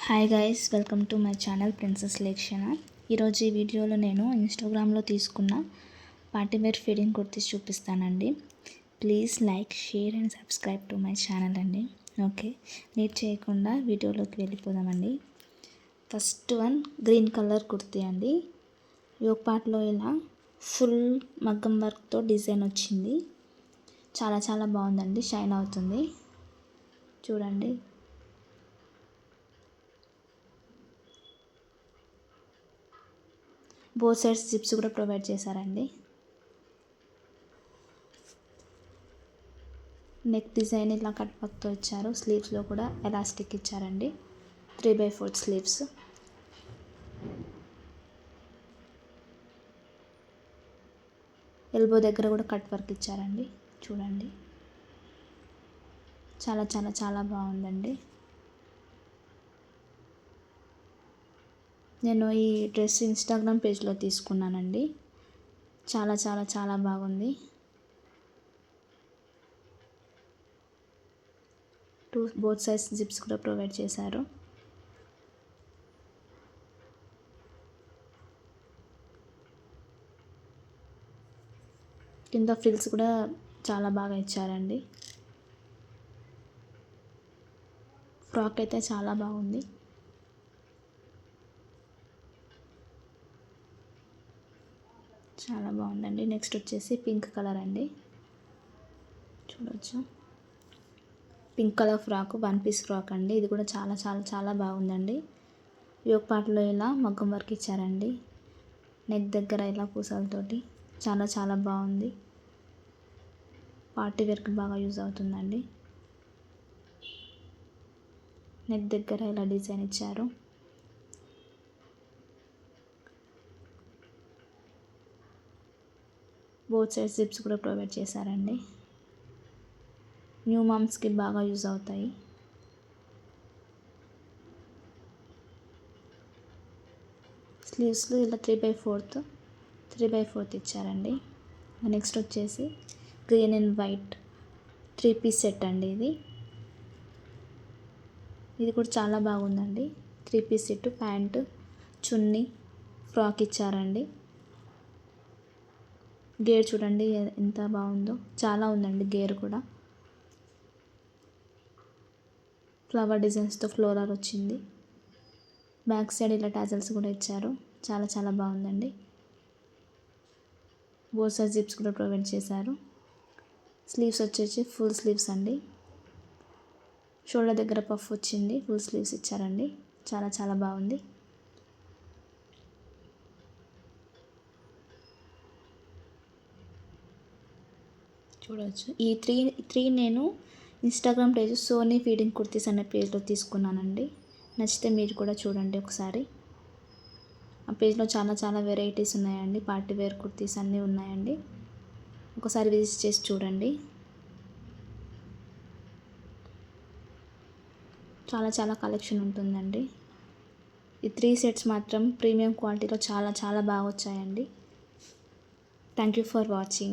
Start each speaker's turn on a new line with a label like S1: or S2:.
S1: Hi guys, welcome to my channel Princess Lakshana. ఈరోజు ఈ వీడియోలో నేను ఇన్స్టాగ్రామ్లో తీసుకున్న పార్టీవేర్ ఫీడింగ్ కుర్తీస్ చూపిస్తానండి. Please like, share and subscribe to my channel అండి. ఓకే, లేట్ చేయకుండా వీడియోలోకి వెళ్ళిపోదామండి. First one green colour kurti అండి. యోక్ పార్ట్లో ఇలా ఫుల్ మగ్గం వర్క్తో డిజైన్ వచ్చింది. చాలా చాలా బాగుందండి, షైన్ అవుతుంది. చూడండి, బోత్ సైడ్స్ జిప్స్ కూడా ప్రొవైడ్ చేశారండి. నెక్ డిజైన్ ఇలా కట్ వర్క్తో ఇచ్చారు. స్లీవ్స్లో కూడా ఎలాస్టిక్ ఇచ్చారండి. 3/4 స్లీవ్స్. ఎల్బో దగ్గర కూడా కట్ వర్క్ ఇచ్చారండి. చూడండి, చాలా చాలా చాలా బాగుందండి. నేను ఈ డ్రెస్ ఇన్స్టాగ్రామ్ పేజ్లో తీసుకున్నానండి. చాలా చాలా చాలా బాగుంది. బోత్ సైడ్స్ జిప్స్ కూడా ప్రొవైడ్ చేశారు. కింద ఫ్రిల్స్ కూడా చాలా బాగా ఇచ్చారండి. ఫ్రాక్ అయితే చాలా బాగుంది. చాలా బాగుందండి. నెక్స్ట్ వచ్చేసి పింక్ కలర్ అండి. చూడొచ్చు, pink colour frock, 1 piece frock అండి. ఇది కూడా చాలా చాలా చాలా బాగుందండి. యోక్ పార్ట్లో ఇలా మగ్గం వర్క్ ఇచ్చారండి. నెక్ దగ్గర ఇలా పూసలతోటి చాలా చాలా బాగుంది. పార్టీ వేర్కి బాగా యూజ్ అవుతుందండి. నెక్ దగ్గర ఇలా డిజైన్ ఇచ్చారు. బోత్ సైడ్స్ జిప్స్ కూడా ప్రొవైడ్ చేశారండి. న్యూ మామ్స్కి బాగా యూజ్ అవుతాయి. స్లీవ్స్లో ఇలా 3/4 ఇచ్చారండి. నెక్స్ట్ వచ్చేసి green and white 3 piece set అండి. ఇది కూడా చాలా బాగుందండి. 3 piece set, pant, chunni, frock ఇచ్చారండి. గేర్ చూడండి ఎంత బాగుందో, చాలా ఉందండి గేర్ కూడా. ఫ్లవర్ డిజైన్స్తో ఫ్లోరల్ వచ్చింది. బ్యాక్ సైడ్ ఇలా టాజల్స్ కూడా ఇచ్చారు. చాలా చాలా బాగుందండి. బోత్ సైడ్ జిప్స్ కూడా ప్రొవైడ్ చేశారు. స్లీవ్స్ వచ్చేసి ఫుల్ స్లీవ్స్ అండి. షోల్డర్ దగ్గర పఫ్ వచ్చింది. ఫుల్ స్లీవ్స్ ఇచ్చారండి. చాలా చాలా బాగుంది. చూడవచ్చు, ఈ త్రీ నేను Instagram page Soni feeding kurtis అనే పేజ్లో తీసుకున్నానండి. నచ్చితే మీరు కూడా చూడండి ఒకసారి. ఆ పేజ్లో చాలా చాలా వెరైటీస్ ఉన్నాయండి. పార్టీ వేర్ కుర్తీస్ అన్నీ ఉన్నాయండి. ఒకసారి విజిట్ చేసి చూడండి. చాలా చాలా కలెక్షన్ ఉంటుందండి. ఈ 3 సెట్స్ మాత్రం ప్రీమియం క్వాలిటీలో చాలా చాలా బాగా వచ్చాయండి. Thank you for watching.